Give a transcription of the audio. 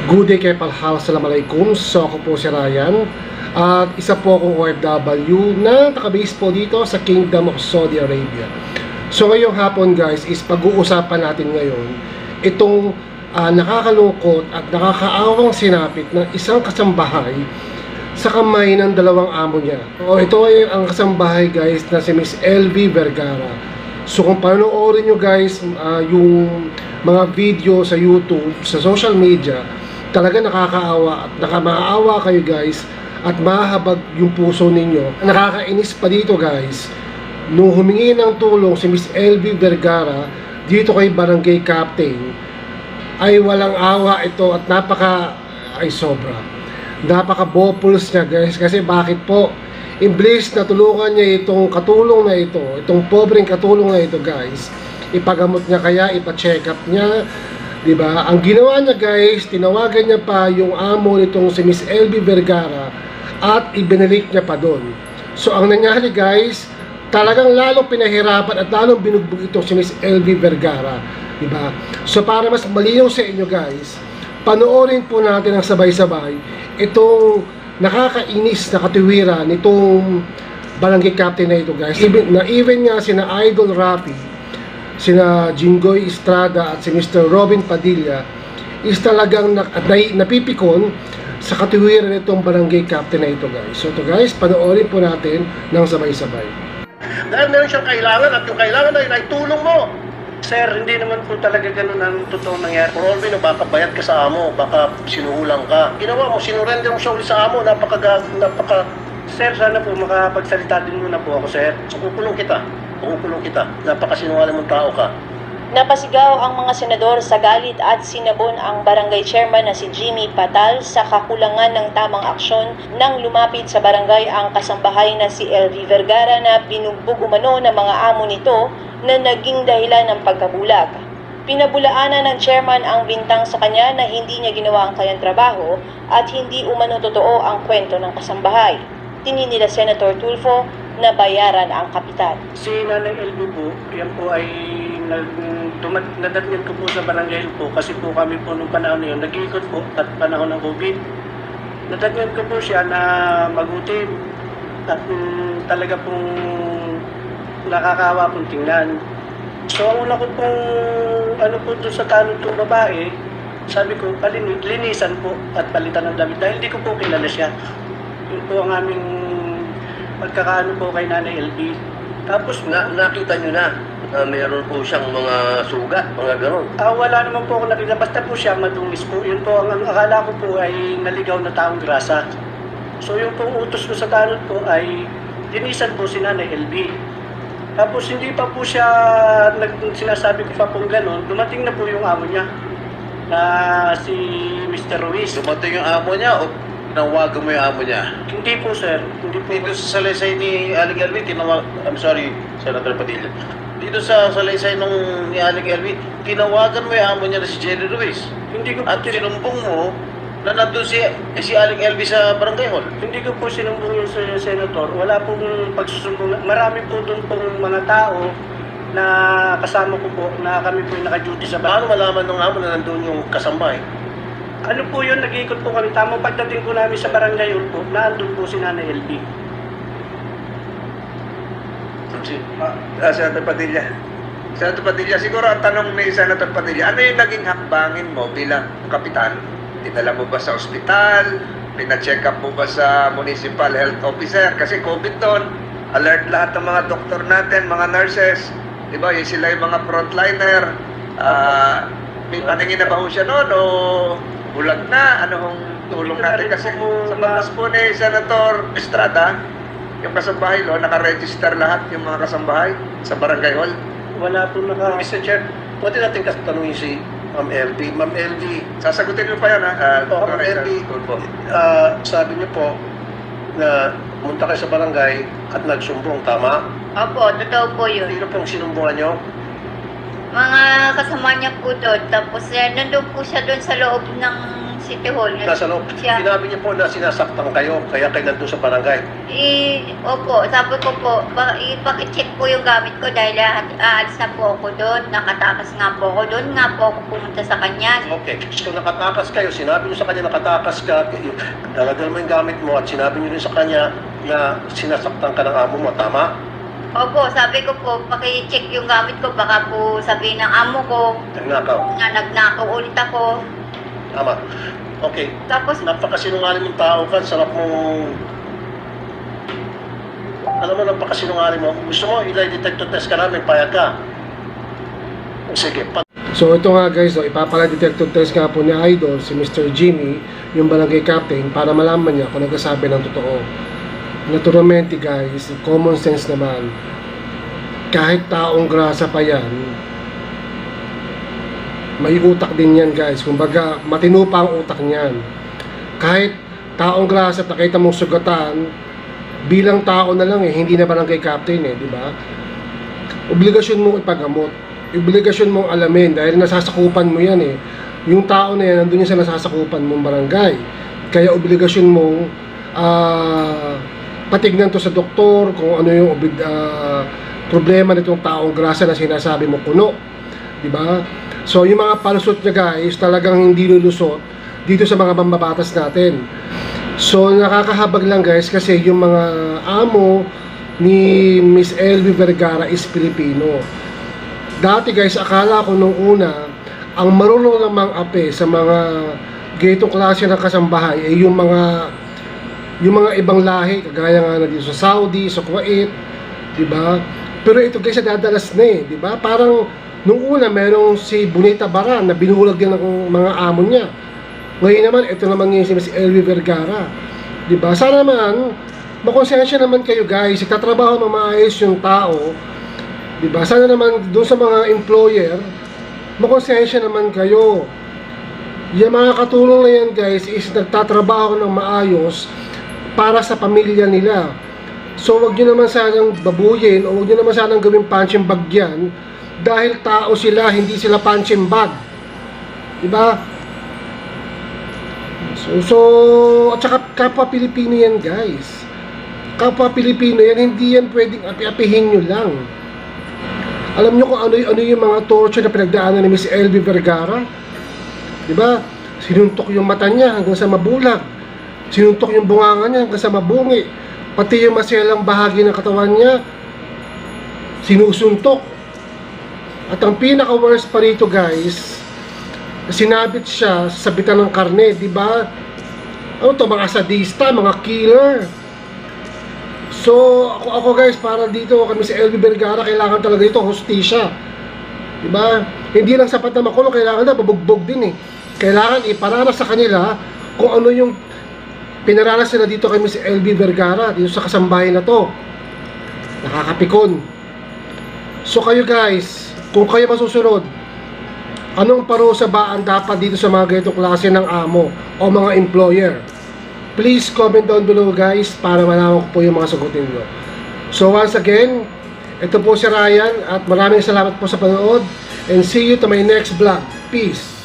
Good day kay Palhal, Assalamualaikum. So ako po si Ryan at isa po akong OFW na nakabase po dito sa Kingdom of Saudi Arabia. So ngayong hapon guys is pag-uusapan natin ngayon itong nakakalungkot at nakakaawang sinapit ng isang kasambahay sa kamay ng dalawang amo niya. O ito ay ang kasambahay guys na si Miss LV Vergara. So kung panoorin nyo guys yung mga video sa YouTube, sa social media, talaga nakakaawa at nakamaawa kayo guys at mahabag yung puso ninyo. Nakakainis pa dito guys, nung humingi ng tulong si Miss LV Vergara dito kay Barangay Captain, ay walang awa ito at sobra. Napaka-bopuls niya guys, kasi bakit po? Imblis na tulungan niya itong katulong na ito, itong pobreng katulong na ito guys, ipagamot niya kaya, ipa-check up niya, diba? Ang ginawa niya guys, tinawagan niya pa yung amo nitong si Miss LV Vergara at ibinalik niya pa doon. So ang nangyari guys, talagang lalong pinahirapan at lalong binugbog itong si Miss LV Vergara, diba? So para mas malinaw sa inyo guys, panoorin po natin ang sabay-sabay itong nakakainis na katiwira nitong barangay captain na ito guys. Even nga sina Idol Rafi, sina Jinggoy Estrada at si Mr. Robin Padilla is talagang napipikon sa katiwiran nitong barangay captain na ito guys. So ito guys, panoorin po natin ng sabay-sabay. Dahil meron siyang kailangan at yung kailangan ay tulong mo. Sir, hindi naman po talaga ganun ang totoong nangyari. For all we know, baka bayad ka sa amo, baka sinuhulang ka. Ginawa mo, sinurrender mo siya ulit sa amo, Sir, sana po makapagsalita din muna po ako, sir. So, kukulong kita. Napakasinungaling mong tao ka. Napasigaw ang mga senador sa galit at sinabon ang barangay chairman na si Jimmy Patal sa kakulangan ng tamang aksyon nang lumapit sa barangay ang kasambahay na si LV Vergara na binugbog umano ng mga amo nito na naging dahilan ng pagkabulag. Pinabulaanan ng chairman ang bintang sa kanya na hindi niya ginawa ang kanyang trabaho at hindi umano totoo ang kwento ng kasambahay. Tingin nila Senator Tulfo na bayaran ang kapital. Si Nanay LB po, yan po ay nadatnan ko po sa barangay po kasi po kami po nung panahon na yun, nag-iikot po at panahon ng COVID. Nadatnan ko po siya na magutin at talaga pong nakakawa pong tingnan. So ang una ko pong doon sa tanong itong babae, sabi ko, linisan po at palitan ng damit dahil hindi ko po kilala siya. Yun po ang aming pagkakaano po kay Nanay LB. Tapos nakita nyo na mayroon po siyang mga sugat, mga gano'n. Wala naman po ako nakita. Basta po siya madungis po. Yun po, ang akala ko po ay naligaw na taong grasa. So yung pong utos ko sa tanod po ay linisan po si Nanay LB. Tapos hindi pa po siya, sinasabi ko pa pong gano'n, dumating na po yung amo niya na si Mr. Ruiz. Dumating yung amo niya o tinawagan mo yung amo niya? Hindi po sir, hindi po. Dito sa salaysay ni Aling Elvi, Senator Padilla. Dito sa salaysay ni Aling Elvi, tinawagan mo yung amo niya na si Jerry Ruiz. Hindi ko po at sinumbong mo na nandun si Aling Elvi sa barangay hall. Hindi ko po sinumbong yung senator. Wala pong pagsusumbong. Marami po doon pong mga tao na kasama ko po na kami po yung naka-duty sa barangay. Paano malaman ng amo na nandun yung kasambahay? Ano po yun, nag-iikot po kami. Tamang pagdating po namin sa barangay hall po, naandun po si Nanay LB. Senator Padilla, siguro ang tanong ni Senator Padilla, ano yung naging hakbangin mo bilang kapitan? Dinala mo ba sa ospital? Pina-check up mo ba sa municipal health officer? Kasi COVID doon, alert lahat ng mga doktor natin, mga nurses. Diba, yung sila yung mga frontliner. May paningin na ba ho siya noon o bulag na? Anong tulong natin? Kasi sa batas po ni Senator Estrada, yung kasambahay lo, nakaregister lahat yung mga kasambahay sa barangay hall. Wala po Mr. Chair, pwede natin tanungin si Ma'am LV. Ma'am LV, Sasagutin mo pa yan, ha? Ma'am LV, sabi niyo po na pumunta kayo sa barangay at nagsumbong, tama? Opo, totoo po yun. Sino pong sinumbungan niyo? Mga kasama niya po doon. Tapos nandun po siya doon sa loob ng City Hall. Nasa loob. Siya. Sinabi niyo po na sinasaktan kayo, kaya kayo nandun sa barangay. Opo, sabi ko po, ipakicheck po yung gamit ko dahil aalis na po ako doon. Nakatakas nga po ako doon, nga po ako pumunta sa kanya. Okay, so nakatakas kayo, sinabi niyo sa kanya nakatakas ka, dalagal mo yung gamit mo at sinabi niyo rin sa kanya na sinasaktan ka ng amo mo, tama? Opo, sabi ko po, pakicheck yung gamit ko, baka po sabihin ng amo ko Nagnakaw. na nagnakaw ulit ako. Tama. Okay. Tapos, Napakasinungaling mong tao ka, sarap mong... Alam mo, napakasinungaling mo. Gusto mo, ilay detector test ka namin, payag ka. Sige, So ito nga guys, ipapala detective test nga po ni Idol, si Mr. Jimmy, yung barangay captain, para malaman niya kung nagsasabi ng totoo. Naturalmente guys, common sense naman, kahit taong grasa pa yan, may utak din yan guys. Kumbaga, matino pa ang utak niyan. Kahit taong grasa at nakita mong sugatan, bilang tao na lang hindi na barangay captain di ba? Obligasyon mong ipagamot. Obligasyon mong alamin dahil nasasakupan mo yan Yung tao na yan, nandun yan sa nasasakupan mong barangay. Kaya obligasyon mong patignan to sa doktor kung ano yung problema nitong taong grasa na sinasabi mo kuno. Di ba? So yung mga palusot niya guys, talagang hindi lulusot dito sa mga mambabatas natin. So nakakahabag lang guys kasi yung mga amo ni Miss Elvie Vergara is Pilipino. Dati guys, akala ko nung una, ang marunong lamang ape sa mga ganitong klase ng kasambahay ay yung mga ibang lahi, kagaya nga na dito sa Saudi, sa Kuwait, di ba? Pero ito guys, dadalas na di ba? Parang nung una, merong si Bonita Baran na binulag din ng mga amo niya. Ngayon naman, ito naman ngayon si Elvie Vergara. Diba? Sana naman, makonsensya naman kayo guys. Ikatrabaho ng maayos yung tao. Diba? Sana naman, doon sa mga employer, makonsensya naman kayo. Yung mga katulong na yan guys, is nagtatrabaho ng maayos para sa pamilya nila. So, wag nyo naman sanang babuyin o wag nyo naman sanang gawing punching bag yan. Dahil tao sila, hindi sila punching bag. Diba? So at saka kapwa Pilipino yan guys. Kapwa Pilipino yan, hindi yan pwedeng api-apihin nyo lang. Alam nyo kung ano yung mga torture na pinagdaanan ni Miss Elvie Vergara? Diba? Sinuntok yung mata niya hanggang sa mabulag. Sinuntok yung bunganga niya hanggang sa mabungi. Pati yung maselang bahagi ng katawan niya, sinusuntok. At ang pinaka-worst pa rito guys, sinabit siya sa sabitan ng karne, di ba? Ano to, mga sadista, mga killer. So, ako guys, para dito kami sa Elvie Vergara, kailangan talaga ito, hustisya. Di ba? Hindi lang sapat na makulong, kailangan na babugbog din Kailangan iparanas sa kanila kung ano yung pinaranas nila dito kami sa Elvie Vergara, dito sa kasambahay na to. Nakakapikon. So kayo guys, kung kayo masusunod, anong parusa ba ang dapat dito sa mga ganitong klase ng amo o mga employer? Please comment down below guys para malaman ko po yung mga sagutin nyo. So once again, ito po si Ryan at maraming salamat po sa panonood and see you to my next vlog. Peace!